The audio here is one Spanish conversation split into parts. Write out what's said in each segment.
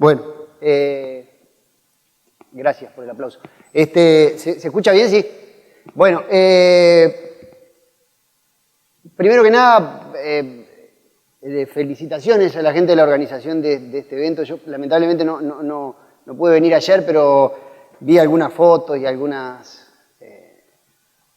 Bueno, gracias por el aplauso. ¿Se escucha bien? Sí. Bueno, primero que nada, felicitaciones a la gente de la organización de este evento. Yo lamentablemente no pude venir ayer, pero vi algunas fotos y algunos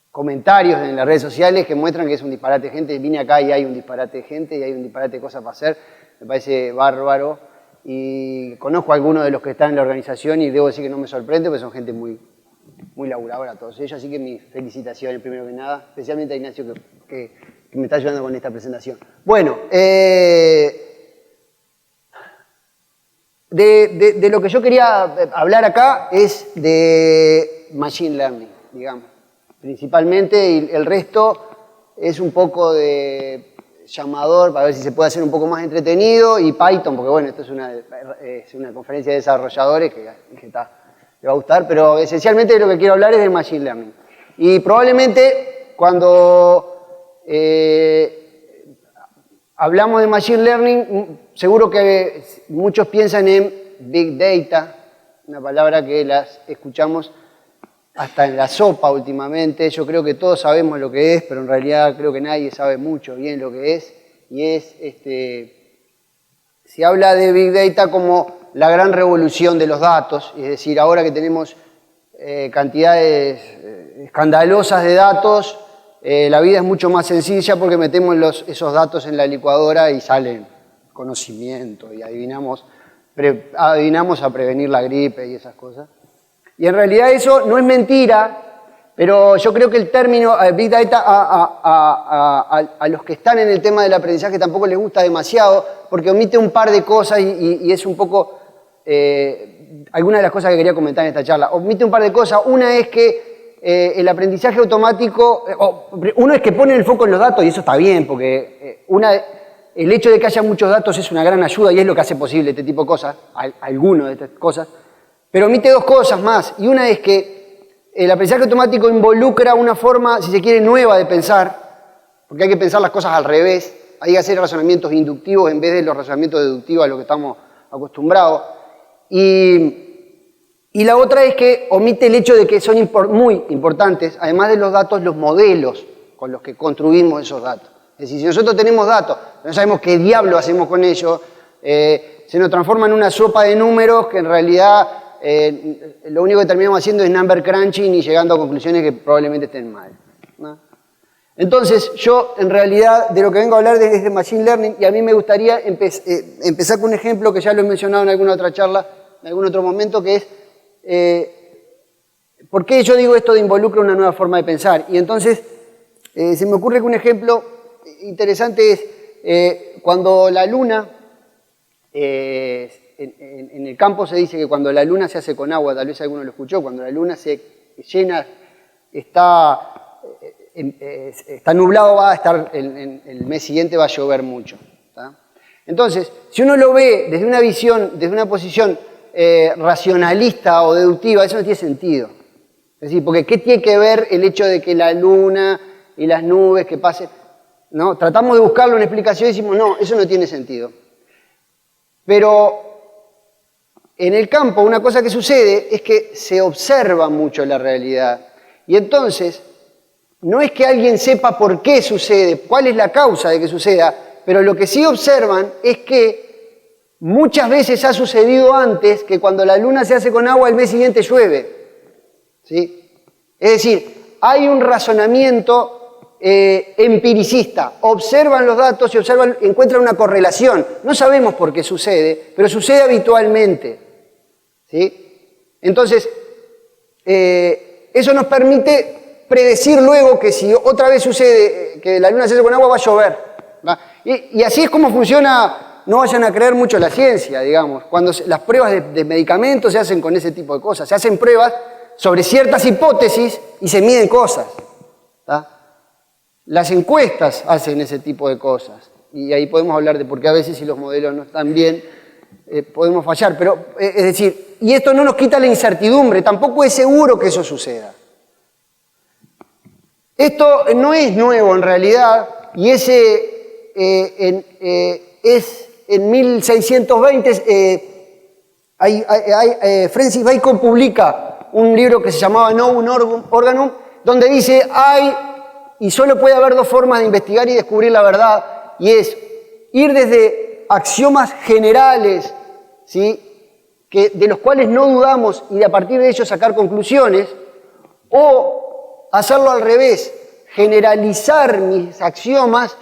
comentarios en las redes sociales que muestran que es un disparate de gente. Vine acá y hay un disparate de gente y hay un disparate de cosas para hacer. Me parece bárbaro. Y conozco a algunos de los que están en la organización y debo decir que no me sorprende porque son gente muy laburadora todos ellos. Así que mis felicitaciones primero que nada, especialmente a Ignacio que me está ayudando con esta presentación. Bueno, de lo que yo quería hablar acá es de Machine Learning, digamos, principalmente, y el resto es un poco de llamador para ver si se puede hacer un poco más entretenido, y Python, porque bueno, esto es una conferencia de desarrolladores que le va a gustar, pero esencialmente de lo que quiero hablar es del Machine Learning. Y probablemente cuando hablamos de Machine Learning, seguro que muchos piensan en Big Data, una palabra que las escuchamos hasta en la sopa últimamente. Yo creo que todos sabemos lo que es, pero en realidad creo que nadie sabe mucho bien lo que es. Y se habla de Big Data como la gran revolución de los datos, es decir, ahora que tenemos cantidades escandalosas de datos, la vida es mucho más sencilla porque metemos esos datos en la licuadora y salen conocimiento y adivinamos a prevenir la gripe y esas cosas. Y en realidad eso no es mentira, pero yo creo que el término Big Data a los que están en el tema del aprendizaje tampoco les gusta demasiado porque omite un par de cosas y es un poco algunas de las cosas que quería comentar en esta charla. Omite un par de cosas. Una es que el aprendizaje automático, uno es que pone el foco en los datos y eso está bien porque el hecho de que haya muchos datos es una gran ayuda y es lo que hace posible este tipo de cosas, algunas de estas cosas. Pero omite dos cosas más, y una es que el aprendizaje automático involucra una forma, si se quiere, nueva de pensar, porque hay que pensar las cosas al revés, hay que hacer razonamientos inductivos en vez de los razonamientos deductivos a los que estamos acostumbrados. Y la otra es que omite el hecho de que son muy importantes, además de los datos, los modelos con los que construimos esos datos. Es decir, si nosotros tenemos datos, no sabemos qué diablo hacemos con ellos, se nos transforma en una sopa de números que en realidad lo único que terminamos haciendo es number crunching y llegando a conclusiones que probablemente estén mal, ¿no? Entonces, yo en realidad de lo que vengo a hablar es de Machine Learning y a mí me gustaría empezar con un ejemplo que ya lo he mencionado en alguna otra charla, en algún otro momento, que es ¿por qué yo digo esto de involucra una nueva forma de pensar? Y entonces se me ocurre que un ejemplo interesante es cuando la luna... En el campo se dice que cuando la luna se hace con agua, tal vez alguno lo escuchó, cuando la luna se llena, está nublado, va a estar, el mes siguiente va a llover mucho, ¿tá? Entonces, si uno lo ve desde una visión, desde una posición racionalista o deductiva, eso no tiene sentido. Es decir, porque ¿qué tiene que ver el hecho de que la luna y las nubes que pasen? ¿No? Tratamos de buscarle una explicación y decimos, no, eso no tiene sentido. Pero en el campo una cosa que sucede es que se observa mucho la realidad. Y entonces, no es que alguien sepa por qué sucede, cuál es la causa de que suceda, pero lo que sí observan es que muchas veces ha sucedido antes que cuando la luna se hace con agua, el mes siguiente llueve. ¿Sí? Es decir, hay un razonamiento empiricista, observan los datos y encuentran una correlación. No sabemos por qué sucede, pero sucede habitualmente. ¿Sí? Entonces, eso nos permite predecir luego que si otra vez sucede que la luna se hace con agua, va a llover, ¿va? Y así es como funciona, no vayan a creer mucho la ciencia, digamos. Cuando las pruebas de medicamentos se hacen con ese tipo de cosas, se hacen pruebas sobre ciertas hipótesis y se miden cosas, ¿tá? Las encuestas hacen ese tipo de cosas y ahí podemos hablar de por qué a veces si los modelos no están bien podemos fallar, pero es decir, y esto no nos quita la incertidumbre, tampoco es seguro que eso suceda. Esto no es nuevo en realidad y es en 1620 Francis Bacon publica un libro que se llamaba Novum Organum, donde dice, y solo puede haber dos formas de investigar y descubrir la verdad, y es ir desde axiomas generales, ¿sí?, de los cuales no dudamos y a partir de ellos sacar conclusiones, o hacerlo al revés, generalizar mis axiomas,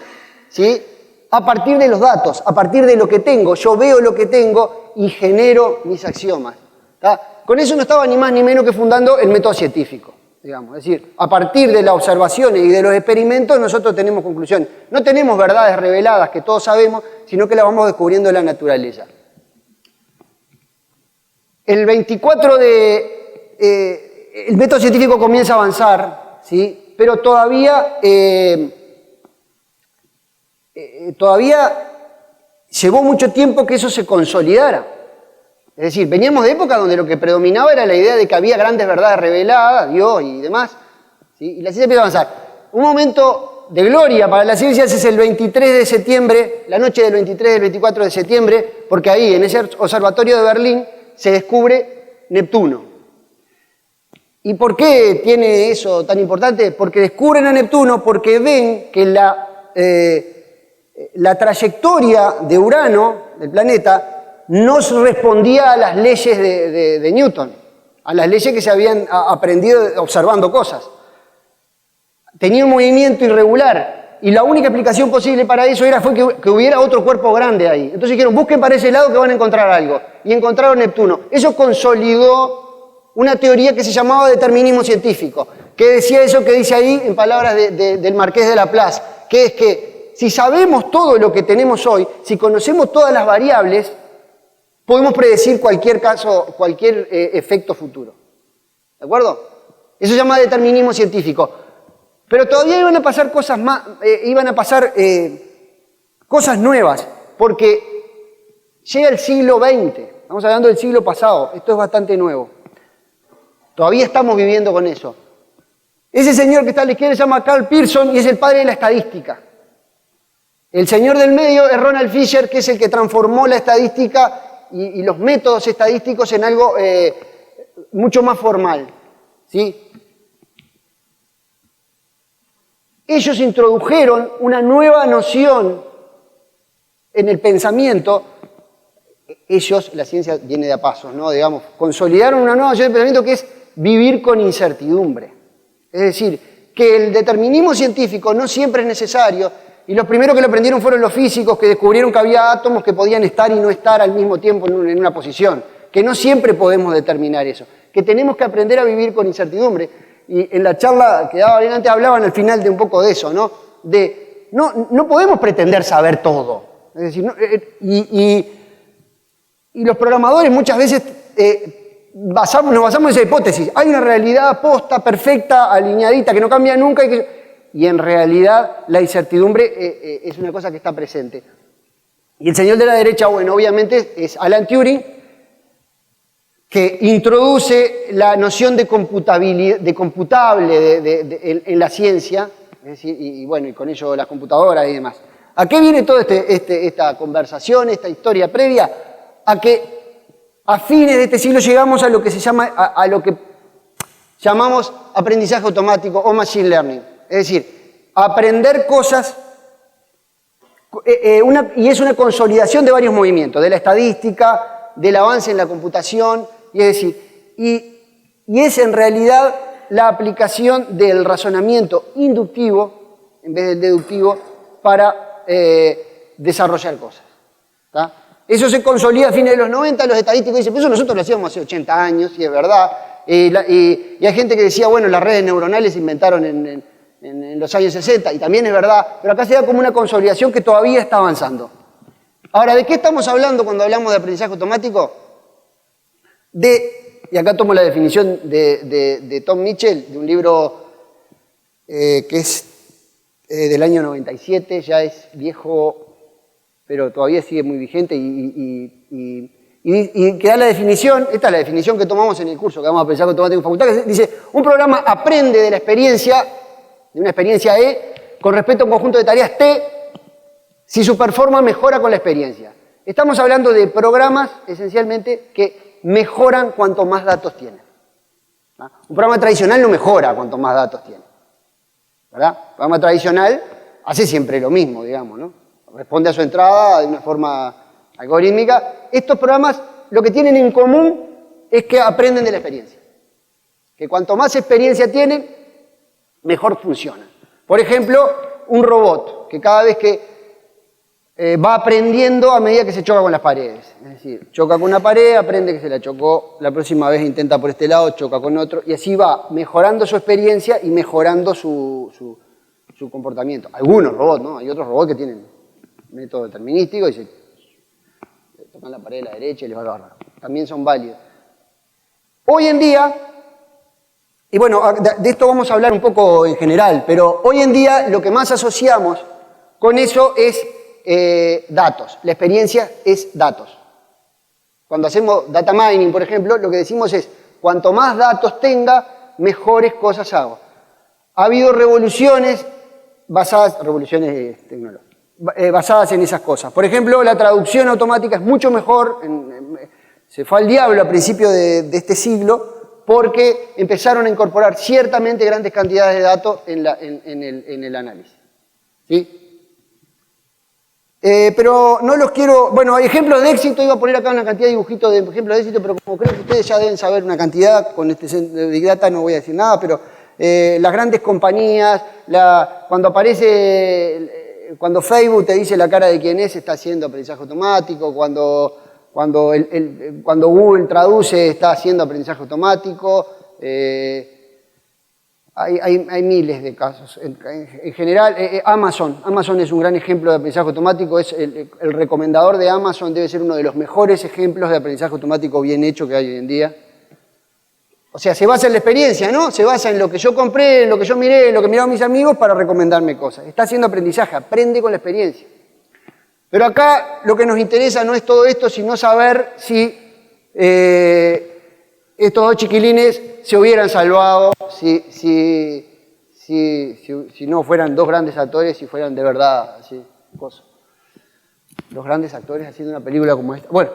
¿sí?, a partir de los datos, a partir de lo que tengo. Yo veo lo que tengo y genero mis axiomas. ¿Tá? Con eso no estaba ni más ni menos que fundando el método científico, digamos. Es decir, a partir de las observaciones y de los experimentos nosotros tenemos conclusiones. No tenemos verdades reveladas que todos sabemos, sino que las vamos descubriendo en la naturaleza. El 24 el método científico comienza a avanzar, ¿sí?, pero todavía llevó mucho tiempo que eso se consolidara. Es decir, veníamos de época donde lo que predominaba era la idea de que había grandes verdades reveladas, Dios y demás, ¿sí?, y la ciencia empieza a avanzar. Un momento de gloria para las ciencias es el 23 de septiembre, la noche del 23 y del 24 de septiembre, porque ahí, en ese observatorio de Berlín, se descubre Neptuno. ¿Y por qué tiene eso tan importante? Porque descubren a Neptuno, porque ven que la trayectoria de Urano, del planeta, no respondía a las leyes de Newton, a las leyes que se habían aprendido observando cosas. Tenía un movimiento irregular y la única explicación posible para eso fue que hubiera otro cuerpo grande ahí. Entonces dijeron, busquen para ese lado que van a encontrar algo. Y encontraron Neptuno. Eso consolidó una teoría que se llamaba determinismo científico, que decía eso que dice ahí en palabras del Marqués de Laplace, que es que si sabemos todo lo que tenemos hoy, si conocemos todas las variables, podemos predecir cualquier efecto futuro. ¿De acuerdo? Eso se llama determinismo científico. Pero todavía iban a pasar cosas cosas nuevas, porque llega el siglo XX, estamos hablando del siglo pasado, esto es bastante nuevo. Todavía estamos viviendo con eso. Ese señor que está a la izquierda se llama Carl Pearson y es el padre de la estadística. El señor del medio es Ronald Fisher, que es el que transformó la estadística y los métodos estadísticos en algo mucho más formal, ¿sí? Ellos introdujeron una nueva noción en el pensamiento. La ciencia viene de a pasos, ¿no? Digamos, consolidaron una nueva noción de pensamiento que es vivir con incertidumbre. Es decir, que el determinismo científico no siempre es necesario, y los primeros que lo aprendieron fueron los físicos, que descubrieron que había átomos que podían estar y no estar al mismo tiempo en una posición, que no siempre podemos determinar eso, que tenemos que aprender a vivir con incertidumbre. Y en la charla que daba bien antes hablaban al final de un poco de eso, ¿no? No podemos pretender saber todo. Es decir, y los programadores muchas veces nos basamos en esa hipótesis. Hay una realidad posta, perfecta, alineadita, que no cambia nunca. Y en realidad la incertidumbre es una cosa que está presente. Y el señor de la derecha, bueno, obviamente es Alan Turing, que introduce la noción de computable en la ciencia, es decir, y bueno, y con ello las computadoras y demás. ¿A qué viene toda esta conversación, esta historia previa? A que a fines de este siglo llegamos a lo que a lo que llamamos aprendizaje automático o machine learning. Es decir, aprender cosas, y es una consolidación de varios movimientos, de la estadística, del avance en la computación, y es decir, y es en realidad la aplicación del razonamiento inductivo, en vez del deductivo, para desarrollar cosas. ¿Tá? Eso se consolida a fines de los 90, los estadísticos dicen, pues eso nosotros lo hacíamos hace 80 años, y es verdad. Y hay gente que decía, bueno, las redes neuronales se inventaron en los años 60, y también es verdad, pero acá se da como una consolidación que todavía está avanzando. Ahora, ¿de qué estamos hablando cuando hablamos de aprendizaje automático? Y acá tomo la definición de Tom Mitchell, de un libro que es del año 97, ya es viejo, pero todavía sigue muy vigente, y que da la definición, esta es la definición que tomamos en el curso que vamos a aprendizaje automático en facultad, que dice, un programa aprende de la experiencia, de una experiencia E, con respecto a un conjunto de tareas T, si su performance mejora con la experiencia. Estamos hablando de programas, esencialmente, que mejoran cuanto más datos tienen. ¿Ah? Un programa tradicional no mejora cuanto más datos tiene. ¿Verdad? Un programa tradicional hace siempre lo mismo, digamos, ¿no? Responde a su entrada de una forma algorítmica. Estos programas lo que tienen en común es que aprenden de la experiencia. Que cuanto más experiencia tienen, mejor funcionan. Por ejemplo, un robot, que cada vez que va aprendiendo a medida que se choca con las paredes. Es decir, choca con una pared, aprende que se la chocó, la próxima vez intenta por este lado, choca con otro, y así va mejorando su experiencia y mejorando su comportamiento. Algunos robots, ¿no? Hay otros robots que tienen método determinístico y se tocan la pared de la derecha y les va a agarrar. También son válidos. Hoy en día, y bueno, de esto vamos a hablar un poco en general, pero hoy en día lo que más asociamos con eso es datos. La experiencia es datos. Cuando hacemos data mining, por ejemplo, lo que decimos es, cuanto más datos tenga, mejores cosas hago. Ha habido revoluciones tecnológicas, basadas en esas cosas. Por ejemplo, la traducción automática es mucho mejor, se fue al diablo a principios de este siglo, porque empezaron a incorporar ciertamente grandes cantidades de datos en el análisis. ¿Sí? Pero no los quiero... Bueno, hay ejemplos de éxito, iba a poner acá una cantidad de dibujitos de ejemplos de éxito, pero como creo que ustedes ya deben saber una cantidad, con este de Big Data no voy a decir nada, pero las grandes compañías, cuando Facebook te dice la cara de quién es, está haciendo aprendizaje automático, cuando Google traduce, está haciendo aprendizaje automático. Hay miles de casos. En general, Amazon es un gran ejemplo de aprendizaje automático. Es el recomendador de Amazon debe ser uno de los mejores ejemplos de aprendizaje automático bien hecho que hay hoy en día. O sea, se basa en la experiencia, ¿no? Se basa en lo que yo compré, en lo que yo miré, en lo que miraron mis amigos para recomendarme cosas. Está haciendo aprendizaje, aprende con la experiencia. Pero acá lo que nos interesa no es todo esto, sino saber si estos dos chiquilines se hubieran salvado, si no fueran dos grandes actores, si fueran de verdad así, cosas. Los grandes actores haciendo una película como esta. Bueno,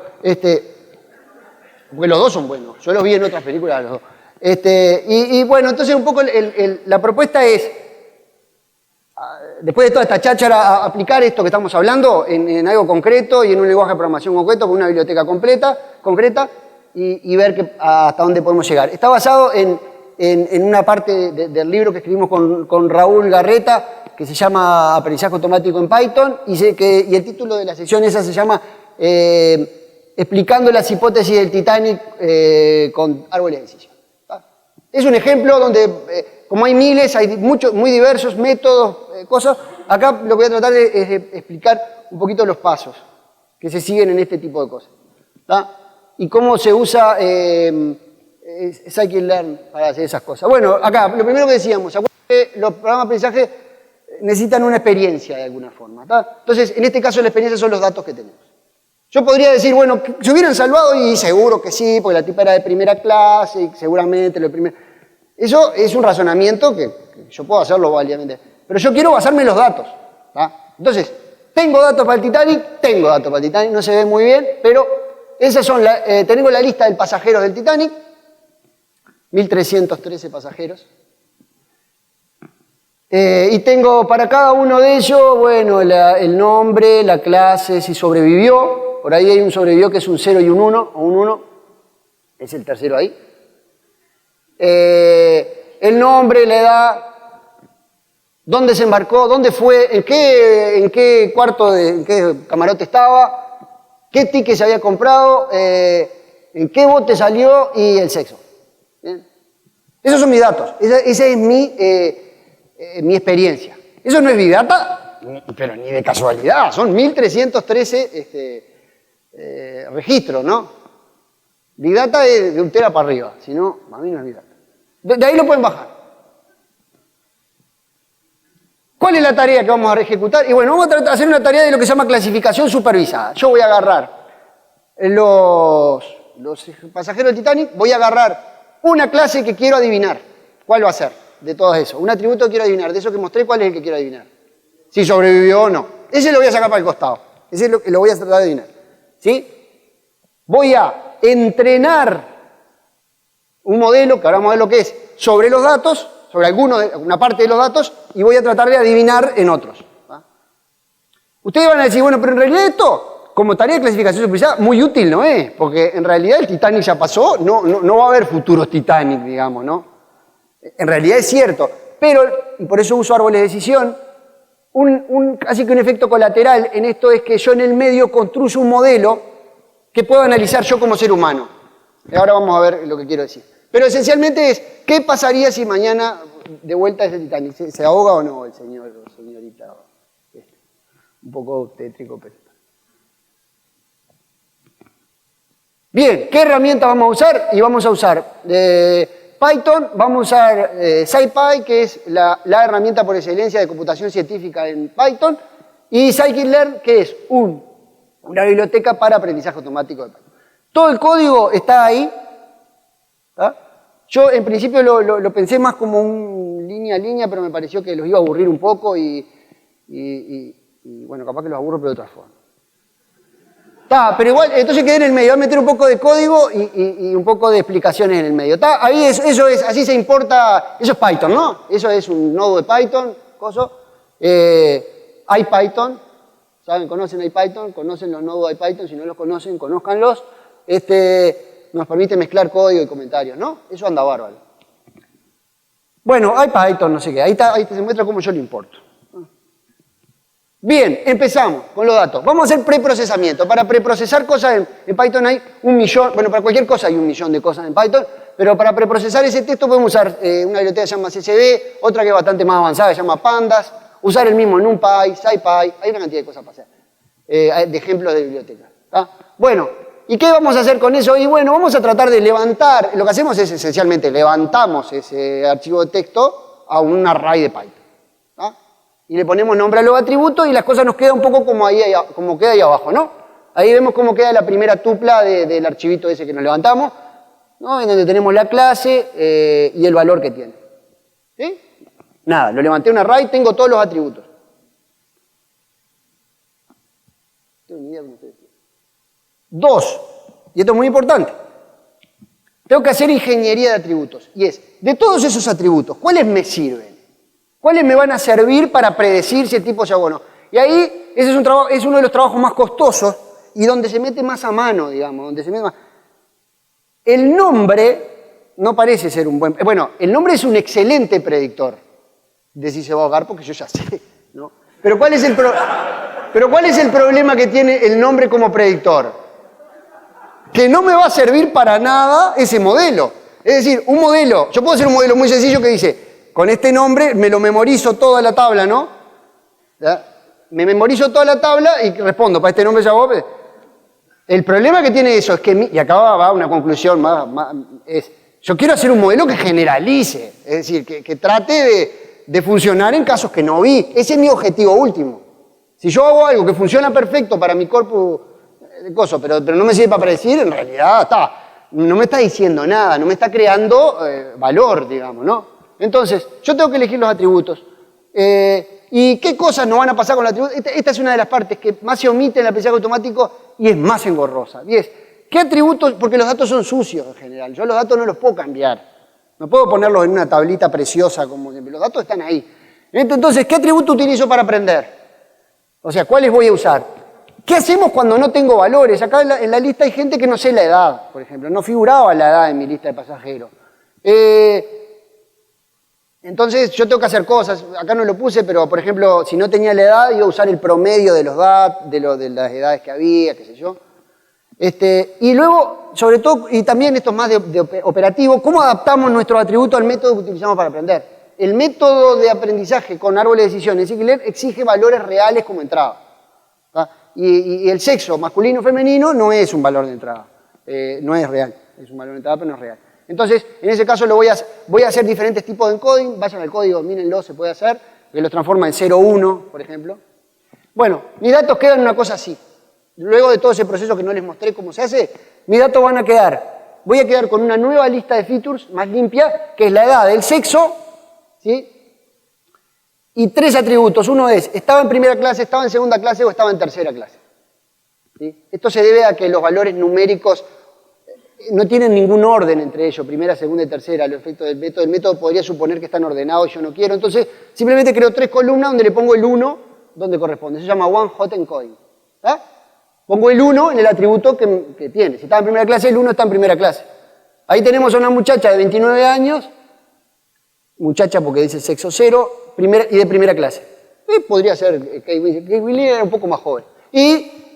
porque los dos son buenos. Yo los vi en otras películas, los dos. Y bueno, entonces un poco la propuesta es, después de toda esta cháchara, aplicar esto que estamos hablando en algo concreto y en un lenguaje de programación concreto, con una biblioteca concreta, y ver hasta dónde podemos llegar. Está basado en una parte del libro que escribimos con Raúl Garreta, que se llama Aprendizaje automático en Python, y el título de la sección esa se llama Explicando las hipótesis del Titanic con árboles de decisión. Es un ejemplo donde, como hay miles, hay muchos, muy diversos métodos, cosas. Acá lo que voy a tratar es de explicar un poquito los pasos que se siguen en este tipo de cosas. ¿Tá? Y cómo se usa Scikit-learn para hacer esas cosas. Bueno, acá, lo primero que decíamos, ¿se acuerdan que los programas de aprendizaje necesitan una experiencia de alguna forma? ¿Tá? Entonces, en este caso la experiencia son los datos que tenemos. Yo podría decir, bueno, ¿se hubieran salvado? Y seguro que sí, porque la tipa era de primera clase y seguramente lo primero... Eso es un razonamiento que yo puedo hacerlo válidamente. Pero yo quiero basarme en los datos. ¿Tá? Entonces, tengo datos para el Titanic, no se ve muy bien, pero esas son tenemos la lista de pasajeros del Titanic, 1.313 pasajeros. Y tengo para cada uno de ellos, bueno, el nombre, la clase, si sobrevivió. Por ahí hay un sobrevivió que es un 0 y un 1, o un 1. Es el tercero ahí. El nombre, la edad, dónde se embarcó, dónde fue, en qué cuarto, en qué camarote estaba, qué ticket se había comprado, en qué bote salió y el sexo. ¿Bien? Esos son mis datos. Esa es mi experiencia. Eso no es Big Data, pero ni de casualidad. Son 1.313 registros, ¿no? Big Data es de un tera para arriba. Si no, a mí no es Big Data. De ahí lo pueden bajar. ¿Cuál es la tarea que vamos a ejecutar? Y bueno, vamos a hacer una tarea de lo que se llama clasificación supervisada. Yo voy a agarrar los pasajeros del Titanic, voy a agarrar una clase que quiero adivinar. ¿Cuál va a ser de todo eso? Un atributo que quiero adivinar. De eso que mostré, ¿cuál es el que quiero adivinar? Si sobrevivió o no. Ese lo voy a sacar para el costado. Ese es lo que lo voy a tratar de adivinar. ¿sí? Voy a entrenar un modelo, que ahora vamos a ver lo que es, sobre los datos, sobre una parte de los datos, y voy a tratar de adivinar en otros. ¿Va? Ustedes van a decir, bueno, pero en realidad esto, como tarea de clasificación supervisada, muy útil no es, porque en realidad el Titanic ya pasó, no va a haber futuros Titanic, digamos, ¿no? En realidad es cierto, pero, y por eso uso árboles de decisión, casi que un efecto colateral en esto es que yo en el medio construyo un modelo que puedo analizar yo como ser humano. Y ahora vamos a ver lo que quiero decir. Pero esencialmente es, ¿qué pasaría si mañana de vuelta ese Titanic? ¿Se ahoga o no el señor o señorita? Un poco tétrico, pero... Bien, ¿qué herramienta vamos a usar? Y vamos a usar Python, vamos a usar SciPy, que es la herramienta por excelencia de computación científica en Python, y scikit-learn, que es una biblioteca para aprendizaje automático de Python. Todo el código está ahí. ¿Tá? Yo en principio lo pensé más como un línea a línea, pero me pareció que los iba a aburrir un poco y bueno, capaz que los aburro, pero de otra forma. Pero igual, entonces quedé en el medio, voy a meter un poco de código y un poco de explicaciones en el medio. Ahí eso es, así se importa, eso es Python, ¿no? Eso es un nodo de Python, coso. IPython, ¿saben? ¿Conocen IPython? ¿Conocen los nodos de IPython? Si no los conocen, conózcanlos. Nos permite mezclar código y comentarios, ¿no? Eso anda bárbaro. Bueno, IPython, no sé qué, ahí se muestra cómo yo le importo. Bien, empezamos con los datos. Vamos a hacer preprocesamiento. Para preprocesar cosas en Python hay 1 millón, bueno, para cualquier cosa hay 1 millón de cosas en Python, pero para preprocesar ese texto podemos usar una biblioteca que se llama CSV, otra que es bastante más avanzada, que se llama Pandas, usar el mismo NumPy, SciPy, hay una cantidad de cosas para hacer, de ejemplos de biblioteca. ¿Tá? Bueno, ¿y qué vamos a hacer con eso? Y bueno, vamos a tratar de levantar, lo que hacemos es esencialmente levantamos ese archivo de texto a un array de Python. ¿Tá? Y le ponemos nombre a los atributos y las cosas nos quedan un poco como queda ahí abajo, ¿no? Ahí vemos cómo queda la primera tupla del archivito ese que nos levantamos, ¿no? En donde tenemos la clase y el valor que tiene. ¿Sí? Nada, lo levanté un array, tengo todos los atributos. No tengo ni idea cómo se decía. 2, y esto es muy importante, tengo que hacer ingeniería de atributos, y es, de todos esos atributos, ¿cuáles me sirven? ¿Cuáles me van a servir para predecir si el tipo es o no? Y ahí, ese es uno de los trabajos más costosos y donde se mete más a mano, digamos, donde se mete más. El nombre no parece ser un buen... Bueno, el nombre es un excelente predictor de si se va a ahogar, porque yo ya sé, ¿no? Pero ¿cuál es el problema que tiene el nombre como predictor? Que no me va a servir para nada ese modelo. Es decir, un modelo, yo puedo hacer un modelo muy sencillo que dice, con este nombre me lo memorizo toda la tabla, ¿no? ¿Ya? Me memorizo toda la tabla y respondo, para este nombre ya vos... El problema que tiene eso es que, y acá va una conclusión es, yo quiero hacer un modelo que generalice, es decir, que trate de funcionar en casos que no vi. Ese es mi objetivo último. Si yo hago algo que funciona perfecto para mi corpus de cosas, pero no me sirve para predecir, en realidad no me está diciendo nada, no me está creando valor, digamos, ¿no? Entonces, yo tengo que elegir los atributos. ¿Y qué cosas nos van a pasar con los atributos? Esta es una de las partes que más se omite en el aprendizaje automático y es más engorrosa. Y es, ¿qué atributos? Porque los datos son sucios en general. Yo los datos no los puedo cambiar. No puedo ponerlos en una tablita preciosa como siempre. Los datos están ahí. Entonces, ¿qué atributo utilizo para aprender? O sea, ¿cuáles voy a usar? ¿Qué hacemos cuando no tengo valores? Acá en la lista hay gente que no sé la edad, por ejemplo. No figuraba la edad en mi lista de pasajeros. Entonces yo tengo que hacer cosas, acá no lo puse, pero por ejemplo, si no tenía la edad, iba a usar el promedio de los de las edades que había, qué sé yo. Y luego, sobre todo, y también esto es más de operativo, ¿cómo adaptamos nuestros atributos al método que utilizamos para aprender? El método de aprendizaje con árboles de decisión en scikit-learn exige valores reales como entrada. ¿Tá? Y el sexo masculino o femenino no es un valor de entrada, no es real, es un valor de entrada pero no es real. Entonces, en ese caso voy a hacer diferentes tipos de encoding, vayan al código, mírenlo, se puede hacer, que los transforma en 0,1, por ejemplo. Bueno, mis datos quedan una cosa así. Luego de todo ese proceso que no les mostré cómo se hace, mis datos van a quedar, voy a quedar con una nueva lista de features más limpia, que es la edad, el sexo, ¿sí? Y 3 atributos. Uno es, estaba en primera clase, estaba en segunda clase o estaba en tercera clase. ¿sí? Esto se debe a que los valores numéricos no tienen ningún orden entre ellos, primera, segunda y tercera, los efectos del método. El método podría suponer que están ordenados y yo no quiero. Entonces, simplemente creo 3 columnas donde le pongo el 1 donde corresponde. Eso se llama one hot encoding. ¿Tá? Pongo el 1 en el atributo que tiene. Si está en primera clase, el 1 está en primera clase. Ahí tenemos a una muchacha de 29 años, muchacha porque dice sexo 0, y de primera clase. Podría ser Kate Winslet. Kate Winslet era un poco más joven. Y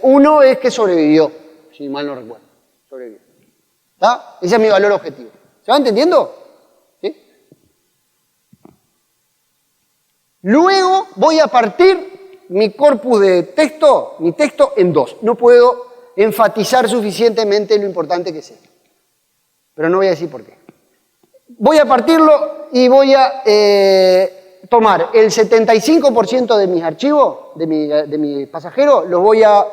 1 es que sobrevivió, si mal no recuerdo. Sobrevivió. ¿Tá? Ese es mi valor objetivo. ¿Se va entendiendo? ¿Sí? Luego voy a partir mi corpus de texto, mi texto en 2. No puedo enfatizar suficientemente lo importante que es esto. Pero no voy a decir por qué. Voy a partirlo y voy a tomar el 75% de mis archivos, de mi pasajero, los voy a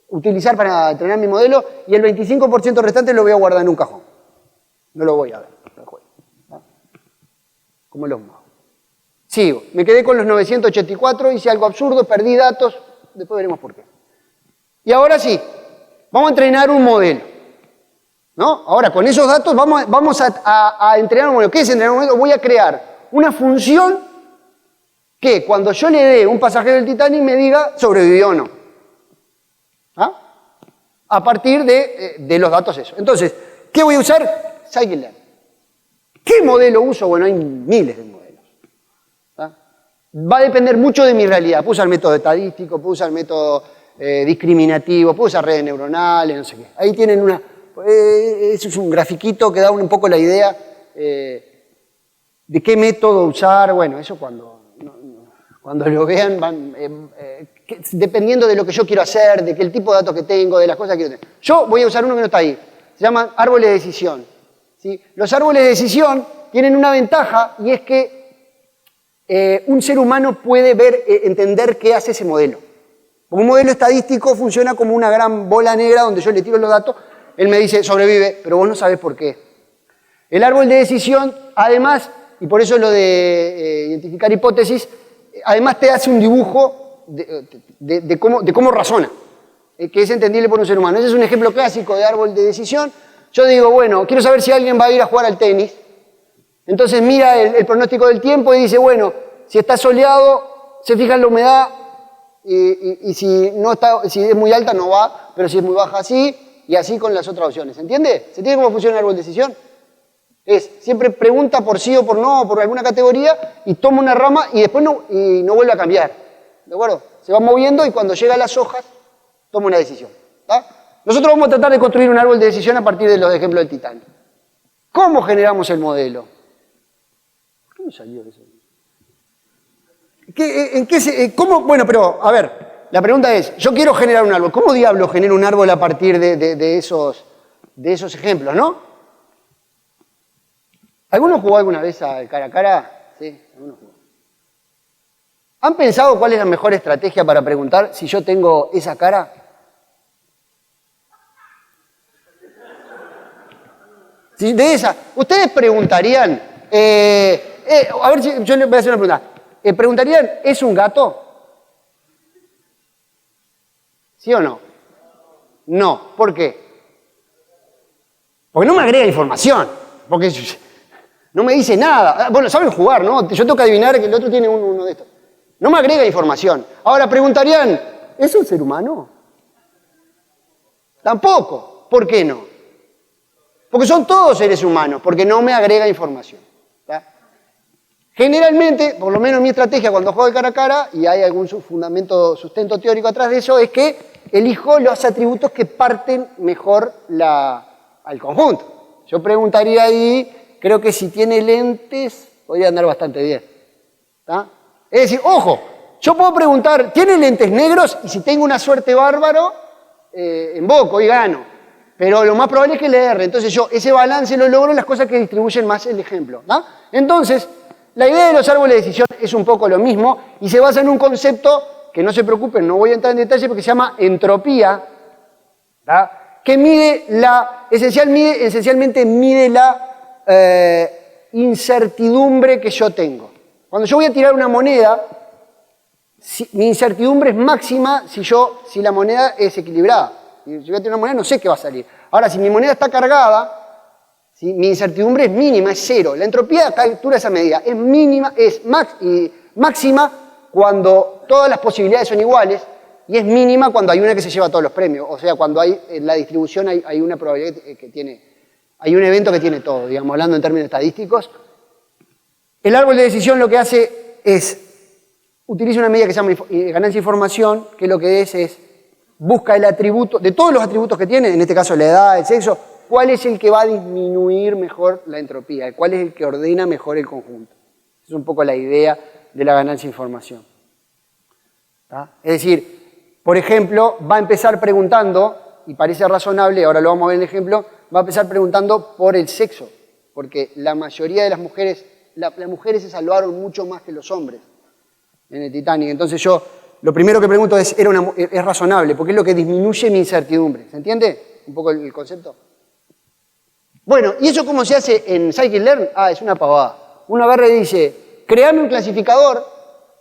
utilizar para entrenar mi modelo y el 25% restante lo voy a guardar en un cajón. No lo voy a ver. ¿No? Como los magos. Sigo. Me quedé con los 984, hice algo absurdo, perdí datos, después veremos por qué. Y ahora sí, vamos a entrenar un modelo. ¿No? Ahora, con esos datos vamos a entrenar un modelo. ¿Qué es entrenar un modelo? Voy a crear una función que cuando yo le dé un pasajero del Titanic me diga sobrevivió o no. ¿Ah? A partir de los datos eso. Entonces, ¿qué voy a usar? Scikit-learn. ¿Qué modelo uso? Bueno, hay miles de modelos. ¿Ah? Va a depender mucho de mi realidad. Puedo usar el método estadístico, puedo usar el método discriminativo, puedo usar redes neuronales, no sé qué. Ahí tienen una... eso es un grafiquito que da un poco la idea de qué método usar. Bueno, eso cuando lo vean, dependiendo de lo que yo quiero hacer, de el tipo de datos que tengo, de las cosas que quiero tener. Yo voy a usar uno que no está ahí. Se llaman árboles de decisión. ¿Sí? Los árboles de decisión tienen una ventaja y es que un ser humano puede entender qué hace ese modelo. Como un modelo estadístico funciona como una gran bola negra donde yo le tiro los datos. Él me dice, sobrevive, pero vos no sabés por qué. El árbol de decisión, además, y por eso lo de identificar hipótesis, además te hace un dibujo de cómo razona, que es entendible por un ser humano. Ese es un ejemplo clásico de árbol de decisión. Yo digo, bueno, quiero saber si alguien va a ir a jugar al tenis. Entonces mira el pronóstico del tiempo y dice, bueno, si está soleado, se fija en la humedad, y si es muy alta no va, pero si es muy baja sí. Y así con las otras opciones. ¿Entiende? ¿Se entiende cómo funciona el árbol de decisión? Siempre pregunta por sí o por no, o por alguna categoría, y toma una rama y después no vuelve a cambiar. ¿De acuerdo? Se va moviendo y cuando llega a las hojas, toma una decisión. ¿Tá? Nosotros vamos a tratar de construir un árbol de decisión a partir de los ejemplos del Titanic. ¿Cómo generamos el modelo? ¿Por qué me salió eso? ¿Cómo? Bueno, pero, a ver... La pregunta es, yo quiero generar un árbol. ¿Cómo diablo genero un árbol a partir de esos ejemplos, no? ¿Alguno jugó alguna vez al cara a cara? Sí, algunos jugó. ¿Han pensado cuál es la mejor estrategia para preguntar si yo tengo esa cara? Si de esa, ustedes preguntarían, a ver si yo les voy a hacer una pregunta. ¿Preguntarían, ¿es un gato? ¿Sí o no? No. ¿Por qué? Porque no me agrega información. Porque no me dice nada. Bueno, saben jugar, ¿no? Yo tengo que adivinar que el otro tiene uno de estos. No me agrega información. Ahora preguntarían, ¿es un ser humano? Tampoco. ¿Por qué no? Porque son todos seres humanos, porque no me agrega información. ¿Tá? Generalmente, por lo menos mi estrategia cuando juego de cara a cara, y hay algún sustento teórico atrás de eso, es que elijo los atributos que parten mejor al conjunto. Yo preguntaría ahí, creo que si tiene lentes, podría andar bastante bien. ¿Tá? Es decir, ojo, yo puedo preguntar, ¿tiene lentes negros? Y si tengo una suerte bárbaro, invoco y gano. Pero lo más probable es que le erre. Entonces yo ese balance lo logro en las cosas que distribuyen más el ejemplo. ¿Tá? Entonces, la idea de los árboles de decisión es un poco lo mismo y se basa en un concepto que no se preocupen, no voy a entrar en detalle porque se llama entropía, ¿tá? Que esencialmente mide la incertidumbre que yo tengo. Cuando yo voy a tirar una moneda, mi incertidumbre es máxima si la moneda es equilibrada. Si voy a tener una moneda, no sé qué va a salir. Ahora, si mi moneda está cargada, ¿sí?, mi incertidumbre es mínima, es cero. La entropía captura esa medida. Es mínima, es máxima cuando todas las posibilidades son iguales y es mínima cuando hay una que se lleva todos los premios. O sea, cuando en la distribución hay una probabilidad que tiene, hay un evento que tiene todo, digamos, hablando en términos estadísticos. El árbol de decisión lo que hace es, utiliza una medida que se llama ganancia de información, que lo que es busca el atributo, de todos los atributos que tiene, en este caso la edad, el sexo, cuál es el que va a disminuir mejor la entropía, cuál es el que ordena mejor el conjunto. Es un poco la idea de la ganancia de información. ¿Tá? Es decir, por ejemplo, va a empezar preguntando, y parece razonable, ahora lo vamos a ver en el ejemplo, va a empezar preguntando por el sexo, porque la mayoría de las mujeres, las mujeres se salvaron mucho más que los hombres en el Titanic. Entonces yo, lo primero que pregunto es razonable, porque es lo que disminuye mi incertidumbre. ¿Se entiende un poco el concepto? Bueno, ¿y eso cómo se hace en Scikit-Learn? Es una pavada. Uno agarra y dice, creame un clasificador,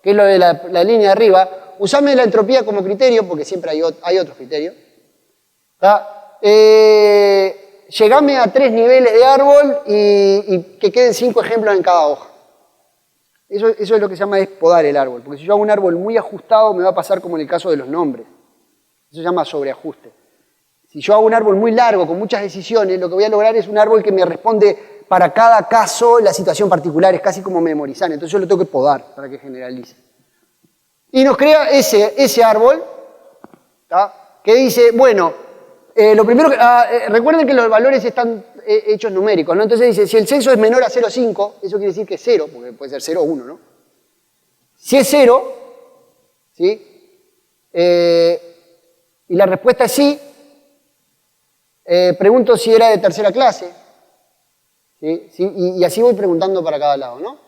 que es lo de la línea de arriba, usame la entropía como criterio, porque siempre hay otros criterios. Llegame a 3 niveles de árbol y que queden 5 ejemplos en cada hoja. Eso es lo que se llama podar el árbol, porque si yo hago un árbol muy ajustado me va a pasar como en el caso de los nombres. Eso se llama sobreajuste. Si yo hago un árbol muy largo, con muchas decisiones, lo que voy a lograr es un árbol que me responde para cada caso la situación particular, es casi como memorizar. Entonces yo lo tengo que podar para que generalice. Y nos crea ese árbol, ¿tá?, que dice, bueno, lo primero recuerden que los valores están hechos numéricos, ¿no? Entonces dice, si el sexo es menor a 0,5, eso quiere decir que es 0, porque puede ser 0 o 1, ¿no? Si es 0, ¿sí? Y la respuesta es sí, pregunto si era de tercera clase, ¿sí? Y así voy preguntando para cada lado, ¿no?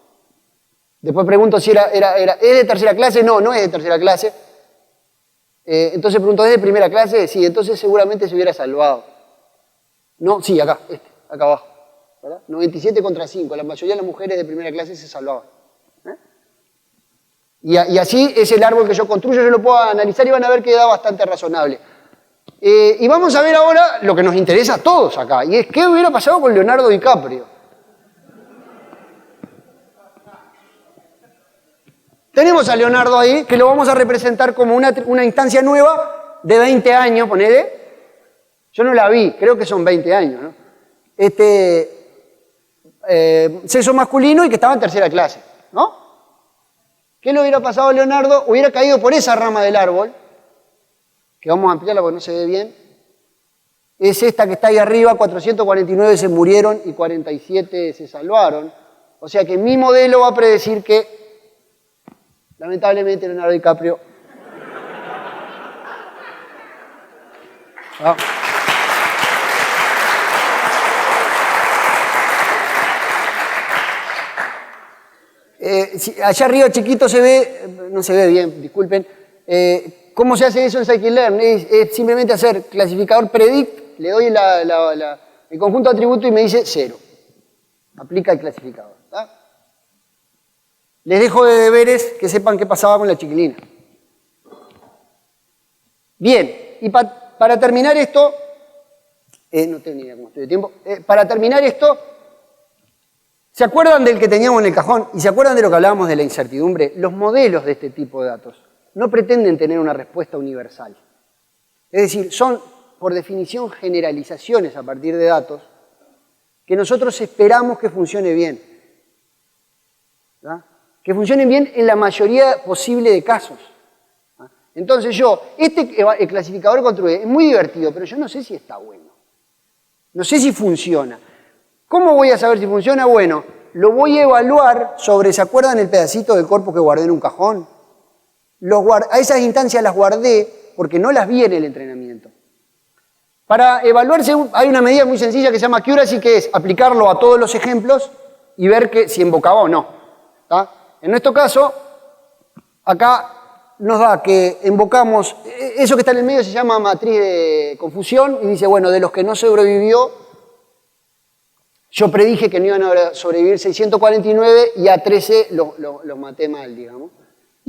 Después pregunto si ¿es de tercera clase? No, no es de tercera clase. Entonces pregunto, ¿es de primera clase? Sí, entonces seguramente se hubiera salvado. No, sí, acá abajo, ¿verdad? 97 contra 5, la mayoría de las mujeres de primera clase se salvaban. Y así es el árbol que yo construyo, yo lo puedo analizar y van a ver que da bastante razonable. Y vamos a ver ahora lo que nos interesa a todos acá, y es qué hubiera pasado con Leonardo DiCaprio. Tenemos a Leonardo ahí, que lo vamos a representar como una instancia nueva de 20 años, ponele. Yo no la vi, creo que son 20 años, ¿no? Sexo masculino y que estaba en tercera clase, ¿no? ¿Qué le hubiera pasado a Leonardo? Hubiera caído por esa rama del árbol, que vamos a ampliarla porque no se ve bien. Es esta que está ahí arriba, 449 se murieron y 47 se salvaron. O sea que mi modelo va a predecir que lamentablemente Leonardo DiCaprio allá arriba chiquito se ve, no se ve bien, disculpen, ¿cómo se hace eso en Scikit-Learn? Es simplemente hacer clasificador predict, le doy el conjunto de atributos y me dice 0. Aplica el clasificador. ¿Tá? Les dejo de deberes que sepan qué pasaba con la chiquilina. Bien, y para terminar esto, no tengo ni idea cómo estoy de tiempo, para terminar esto, ¿se acuerdan del que teníamos en el cajón? ¿Y se acuerdan de lo que hablábamos de la incertidumbre? Los modelos de este tipo de datos no pretenden tener una respuesta universal. Es decir, son, por definición, generalizaciones a partir de datos que nosotros esperamos que funcione bien. ¿Verdad? Que funcionen bien en la mayoría posible de casos. Entonces el clasificador construye, es muy divertido, pero yo no sé si está bueno. No sé si funciona. ¿Cómo voy a saber si funciona? Bueno, lo voy a evaluar sobre, ¿se acuerdan el pedacito del corpus que guardé en un cajón? A esas instancias las guardé porque no las vi en el entrenamiento. Para evaluarse hay una medida muy sencilla que se llama accuracy, que es aplicarlo a todos los ejemplos y ver si embocaba o no. ¿Tá? En nuestro caso, acá nos da que invocamos, eso que está en el medio se llama matriz de confusión y dice, bueno, de los que no sobrevivió, yo predije que no iban a sobrevivir 649 y a 13 los maté mal, digamos.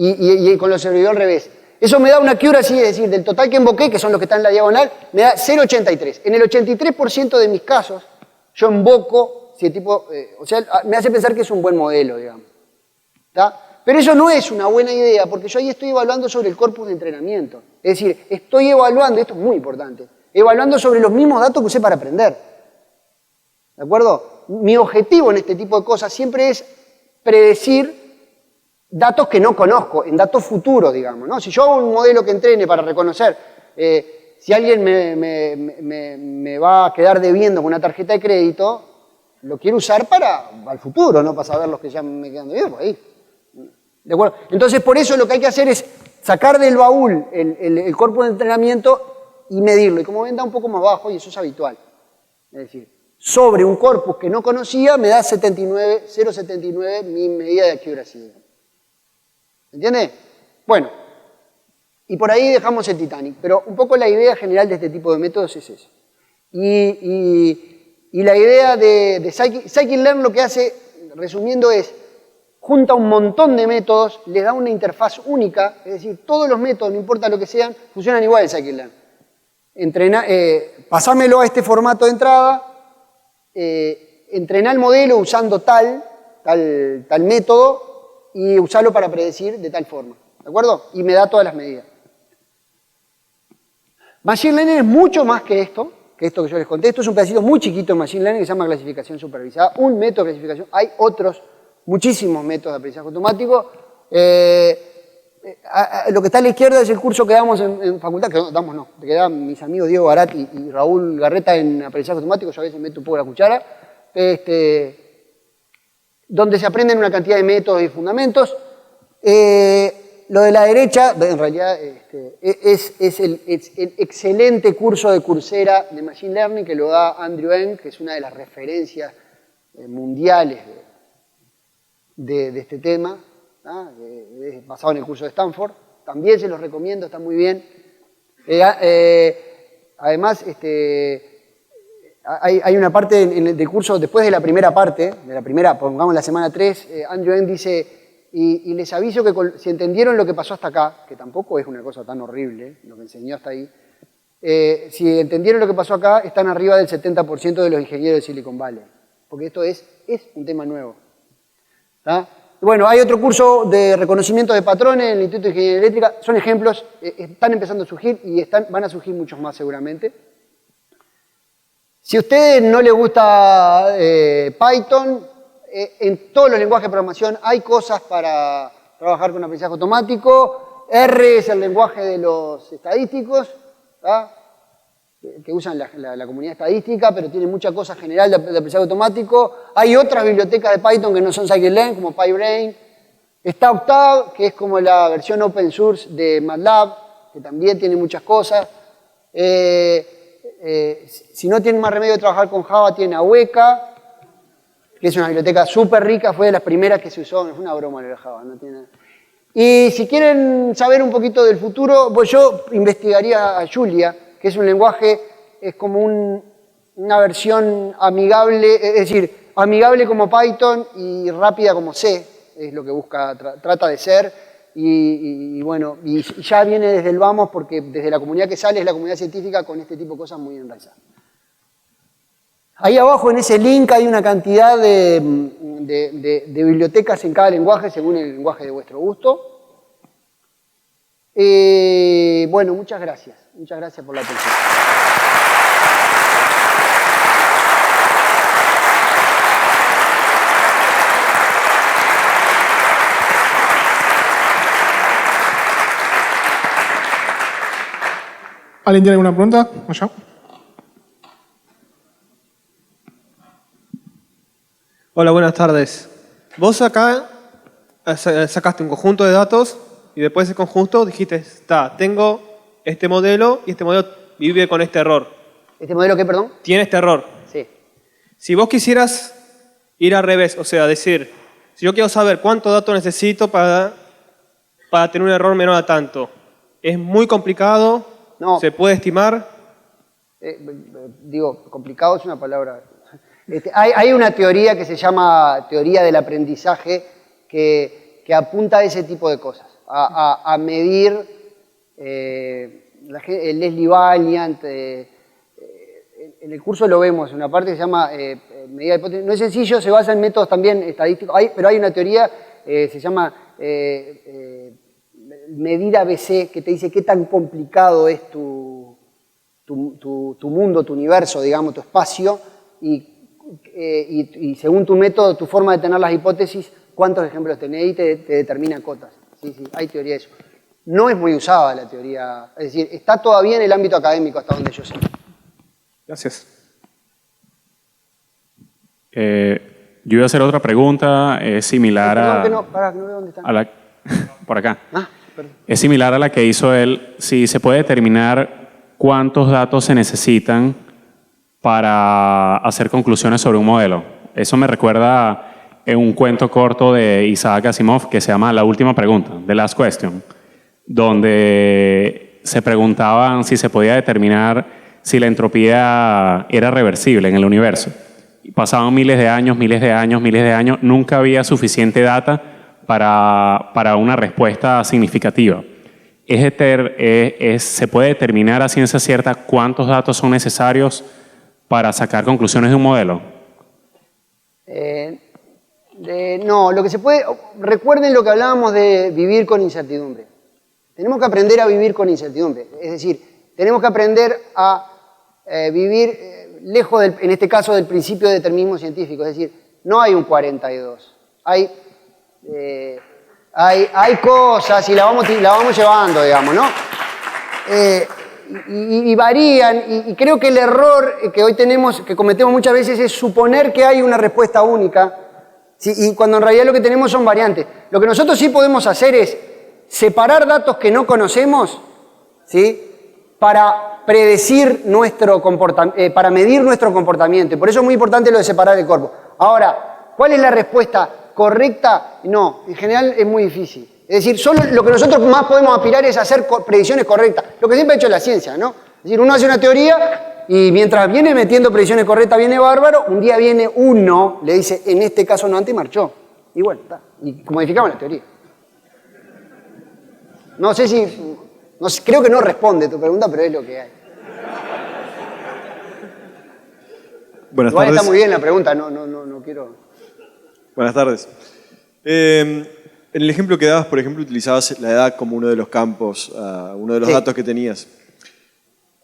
Y con los servidores al revés. Eso me da una accuracy, es decir, del total que invoqué, que son los que están en la diagonal, me da 0,83. En el 83% de mis casos, yo invoco, si el tipo, o sea, me hace pensar que es un buen modelo, digamos. ¿Está? Pero eso no es una buena idea, porque yo ahí estoy evaluando sobre el corpus de entrenamiento. Es decir, estoy evaluando, esto es muy importante, evaluando sobre los mismos datos que usé para aprender. ¿De acuerdo? Mi objetivo en este tipo de cosas siempre es predecir datos que no conozco, en datos futuros, digamos, ¿no? Si yo hago un modelo que entrene para reconocer si alguien me va a quedar debiendo con una tarjeta de crédito, lo quiero usar para el futuro, no para saber los que ya me quedan debiendo, ahí. ¿De acuerdo? Entonces, por eso lo que hay que hacer es sacar del baúl el corpus de entrenamiento y medirlo. Y como ven, da un poco más bajo y eso es habitual. Es decir, sobre un corpus que no conocía me da 0,79 mi medida de accuracy. ¿Entiende? Bueno, y por ahí dejamos el Titanic, pero un poco la idea general de este tipo de métodos es eso. Y la idea de Scikit-learn lo que hace, resumiendo, es junta un montón de métodos, les da una interfaz única, es decir, todos los métodos, no importa lo que sean, funcionan igual en Scikit-learn. Pasámelo a este formato de entrada, entrená el modelo usando tal método, y usarlo para predecir de tal forma. ¿De acuerdo? Y me da todas las medidas. Machine Learning es mucho más que esto que yo les conté. Esto es un pedacito muy chiquito en Machine Learning que se llama clasificación supervisada. Un método de clasificación. Hay otros, muchísimos métodos de aprendizaje automático. Lo que está a la izquierda es el curso que damos en facultad, que dan mis amigos Diego Barat y Raúl Garreta en aprendizaje automático. Yo a veces meto un poco la cuchara. Donde se aprenden una cantidad de métodos y fundamentos. Lo de la derecha, en realidad, es el excelente curso de Coursera de Machine Learning que lo da Andrew Ng, que es una de las referencias mundiales de este tema, es basado en el curso de Stanford. También se los recomiendo, está muy bien. Además, hay una parte del curso, después de la primera parte, pongamos la semana 3, Andrew Ng dice, y les aviso que si entendieron lo que pasó hasta acá, que tampoco es una cosa tan horrible, lo que enseñó hasta ahí, si entendieron lo que pasó acá, están arriba del 70% de los ingenieros de Silicon Valley, porque esto es un tema nuevo. ¿Tá? Bueno, hay otro curso de reconocimiento de patrones en el Instituto de Ingeniería Eléctrica, son ejemplos, están empezando a surgir y van a surgir muchos más seguramente. Si a ustedes no les gusta Python, en todos los lenguajes de programación hay cosas para trabajar con aprendizaje automático. R es el lenguaje de los estadísticos, ¿tá? Que usan la comunidad estadística, pero tiene mucha cosa general de aprendizaje automático. Hay otras bibliotecas de Python que no son Scikit-learn, como PyBrain. Está Octave, que es como la versión open source de MATLAB, que también tiene muchas cosas. Si no tienen más remedio de trabajar con Java, tienen Aweka, que es una biblioteca súper rica, fue de las primeras que se usó, es una broma lo de Java, no tiene nada. Y si quieren saber un poquito del futuro, pues yo investigaría a Julia, que es un lenguaje, es como una versión amigable, es decir, amigable como Python y rápida como C, es lo que busca, trata de ser. Y bueno, y ya viene desde el vamos, porque desde la comunidad que sale es la comunidad científica con este tipo de cosas muy enraizadas. Ahí abajo en ese link hay una cantidad de bibliotecas en cada lenguaje según el lenguaje de vuestro gusto. Bueno, muchas gracias por la atención. ¿Alguien tiene alguna pregunta? ¿Allá? Hola, buenas tardes. Vos acá sacaste un conjunto de datos y después de ese conjunto dijiste, tengo este modelo y este modelo vive con este error. ¿Este modelo qué, perdón? Tiene este error. Sí. Si vos quisieras ir al revés, o sea, decir, si yo quiero saber cuánto datos necesito para tener un error menor a tanto, ¿es muy complicado? No. ¿Se puede estimar? Complicado es una palabra. Hay una teoría que se llama teoría del aprendizaje que apunta a ese tipo de cosas. a medir el Leslie Valiant. En el curso lo vemos, una parte que se llama medida de hipótesis. No es sencillo, se basa en métodos también estadísticos, pero hay una teoría, se llama medida ABC, que te dice qué tan complicado es tu mundo, tu universo, digamos, tu espacio, y según tu método, tu forma de tener las hipótesis, cuántos ejemplos tenés y te determina cotas. Sí, hay teoría de eso. No es muy usada la teoría, es decir, está todavía en el ámbito académico hasta donde yo sé. Gracias. Yo iba a hacer otra pregunta, es similar Perdón, que no veo dónde está. por acá. Perdón. Es similar a la que hizo él. Si se puede determinar cuántos datos se necesitan para hacer conclusiones sobre un modelo. Eso me recuerda en un cuento corto de Isaac Asimov que se llama La última pregunta, The Last Question, donde se preguntaban si se podía determinar si la entropía era reversible en el universo. Pasaban miles de años, nunca había suficiente data para una respuesta significativa. ¿Se puede determinar a ciencia cierta cuántos datos son necesarios para sacar conclusiones de un modelo? No, lo que se puede... Recuerden lo que hablábamos de vivir con incertidumbre. Tenemos que aprender a vivir con incertidumbre. Es decir, tenemos que aprender a vivir lejos, en este caso, del principio de determinismo científico. Es decir, no hay un 42. Hay cosas y la vamos llevando, digamos, ¿no? Y varían, y creo que el error que cometemos muchas veces es suponer que hay una respuesta única, ¿sí? Y cuando en realidad lo que tenemos son variantes. Lo que nosotros sí podemos hacer es separar datos que no conocemos, ¿sí? Para predecir nuestro comportamiento, para medir nuestro comportamiento. Por eso es muy importante lo de separar el corpus. Ahora, ¿cuál es la respuesta correcta? No, en general es muy difícil. Es decir, solo lo que nosotros más podemos aspirar es hacer predicciones correctas. Lo que siempre ha hecho la ciencia, ¿no? Es decir, uno hace una teoría y mientras viene metiendo predicciones correctas, viene bárbaro, un día viene uno, le dice, en este caso no antes, marchó. Y bueno, está. Y modificamos la teoría. No sé si... creo que no responde tu pregunta, pero es lo que hay. Buenas Igual tardes. está muy bien la pregunta, no quiero... Buenas tardes. En el ejemplo que dabas, por ejemplo, utilizabas la edad como uno de los campos, uno de los Sí. datos que tenías.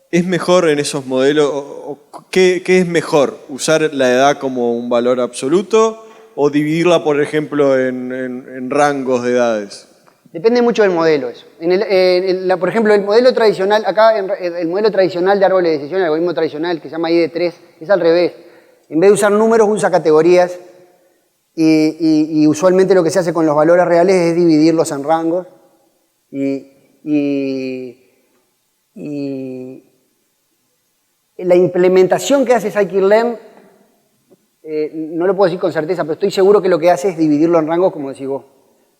¿Es mejor en esos modelos, qué es mejor? ¿Usar la edad como un valor absoluto o dividirla, por ejemplo, en rangos de edades? Depende mucho del modelo eso. Por ejemplo, el modelo tradicional, el modelo tradicional de árbol de decisión, el algoritmo tradicional que se llama ID3, es al revés. En vez de usar números, usa categorías y usualmente lo que se hace con los valores reales es dividirlos en rangos y la implementación que hace Scikit-Learn, no lo puedo decir con certeza, pero estoy seguro que lo que hace es dividirlo en rangos, como decís vos.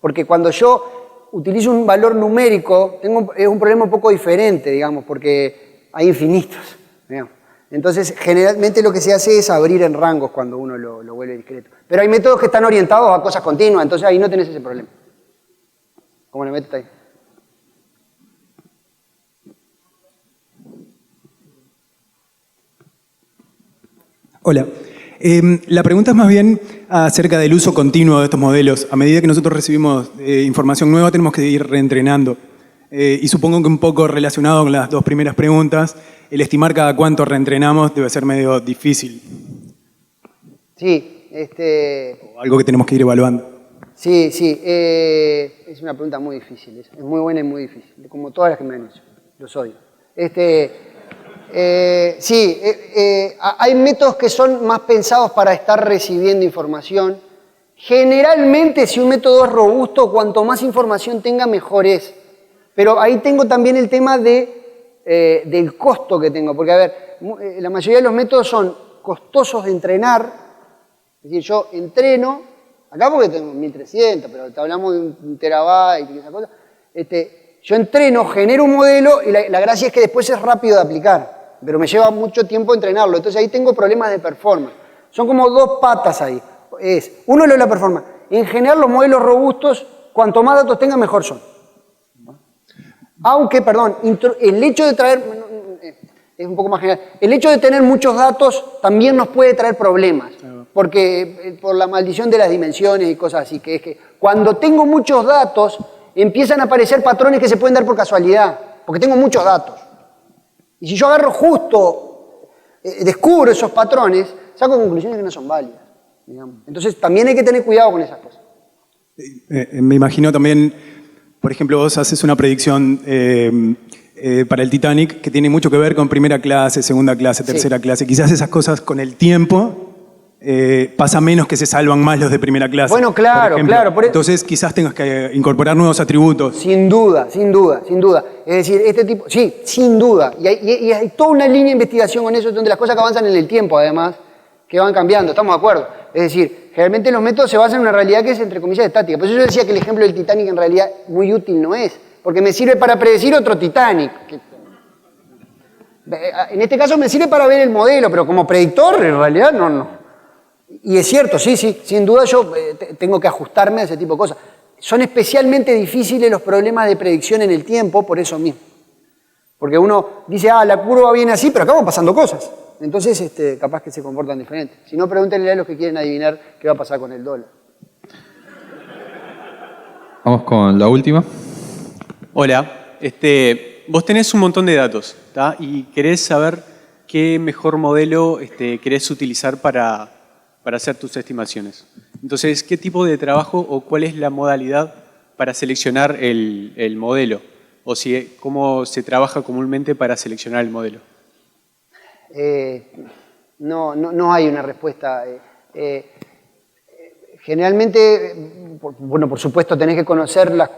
Porque cuando yo utilizo un valor numérico, es un problema un poco diferente, digamos, porque hay infinitos, digamos. Entonces, generalmente lo que se hace es abrir en rangos cuando uno lo vuelve discreto. Pero hay métodos que están orientados a cosas continuas, entonces ahí no tenés ese problema. ¿Cómo le metes ahí? Hola. La pregunta es más bien acerca del uso continuo de estos modelos. A medida que nosotros recibimos información nueva, tenemos que ir reentrenando. Y supongo que un poco relacionado con las dos primeras preguntas, el estimar cada cuánto reentrenamos debe ser medio difícil. Sí, O algo que tenemos que ir evaluando. sí, es una pregunta muy difícil, es muy buena y muy difícil, como todas las que me han hecho, los odio. Hay métodos que son más pensados para estar recibiendo información. Generalmente, si un método es robusto, cuanto más información tenga, mejor es. Pero ahí tengo también el tema del costo que tengo, porque a ver, la mayoría de los métodos son costosos de entrenar. Es decir, yo entreno, acá porque tengo 1300, pero te hablamos de un terabyte y esa cosa. Yo entreno, genero un modelo y la gracia es que después es rápido de aplicar, pero me lleva mucho tiempo entrenarlo. Entonces ahí tengo problemas de performance. Son como dos patas ahí. Uno es lo de la performance. En general los modelos robustos, cuanto más datos tengan, mejor son. Aunque, perdón, el hecho de traer, es un poco más general, el hecho de tener muchos datos también nos puede traer problemas, porque por la maldición de las dimensiones y cosas así, que es que cuando tengo muchos datos empiezan a aparecer patrones que se pueden dar por casualidad, porque tengo muchos datos. Y si yo agarro justo, descubro esos patrones, saco conclusiones que no son válidas, digamos. Entonces también hay que tener cuidado con esas cosas. Me imagino también, por ejemplo, vos haces una predicción para el Titanic que tiene mucho que ver con primera clase, segunda clase, tercera clase. Quizás esas cosas con el tiempo pasa menos que se salvan más los de primera clase. Bueno, claro, claro. Entonces quizás tengas que incorporar nuevos atributos. Sin duda, sin duda, sin duda. Es decir, este tipo, sí, sin duda. Y hay toda una línea de investigación con eso, donde las cosas que avanzan en el tiempo, además, que van cambiando, ¿estamos de acuerdo? Es decir, generalmente los métodos se basan en una realidad que es, entre comillas, estática. Por eso yo decía que el ejemplo del Titanic en realidad muy útil no es, porque me sirve para predecir otro Titanic. En este caso me sirve para ver el modelo, pero como predictor, en realidad, no. Y es cierto, sí, sin duda yo tengo que ajustarme a ese tipo de cosas. Son especialmente difíciles los problemas de predicción en el tiempo por eso mismo. Porque uno dice, la curva viene así, pero acá van pasando cosas. Entonces, capaz que se comportan diferentes. Si no, pregúntenle a los que quieren adivinar qué va a pasar con el dólar. Vamos con la última. Hola, vos tenés un montón de datos, ¿tá? Y querés saber qué mejor modelo querés utilizar para hacer tus estimaciones. Entonces, ¿qué tipo de trabajo o cuál es la modalidad para seleccionar el modelo? O cómo se trabaja comúnmente para seleccionar el modelo. No hay una respuesta. Generalmente, por supuesto, tenés que conocer las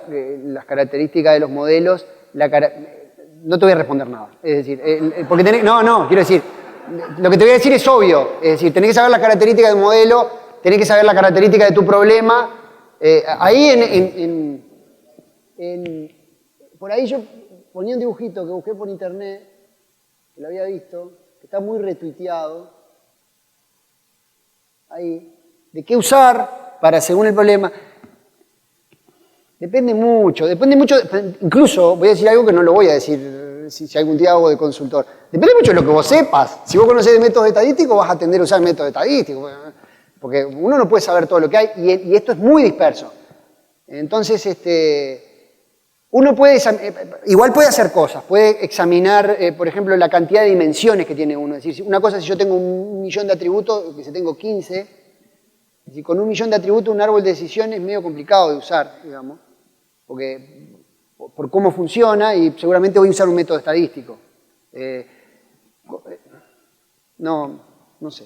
características de los modelos. No te voy a responder nada. Es decir, porque quiero decir, lo que te voy a decir es obvio. Es decir, tenés que saber las características del modelo, tenés que saber las características de tu problema. Ahí por ahí yo ponía un dibujito que busqué por internet, que lo había visto, que está muy retuiteado. Ahí. ¿De qué usar para según el problema? Depende mucho. Incluso voy a decir algo que no lo voy a decir si algún día hago de consultor. Depende mucho de lo que vos sepas. Si vos conocés de métodos estadísticos, vas a tender a usar métodos estadísticos. Porque uno no puede saber todo lo que hay y esto es muy disperso. Entonces, uno igual puede hacer cosas. Puede examinar, por ejemplo, la cantidad de dimensiones que tiene uno. Es decir, una cosa es si yo tengo 1.000.000 de atributos, que si tengo 15, si con 1.000.000 de atributos un árbol de decisiones es medio complicado de usar, digamos, porque por cómo funciona y seguramente voy a usar un método estadístico. No sé.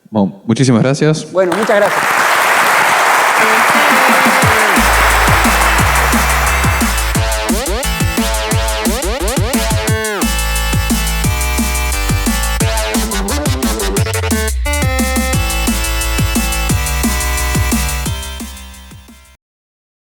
Bueno, muchísimas gracias. Bueno, muchas gracias.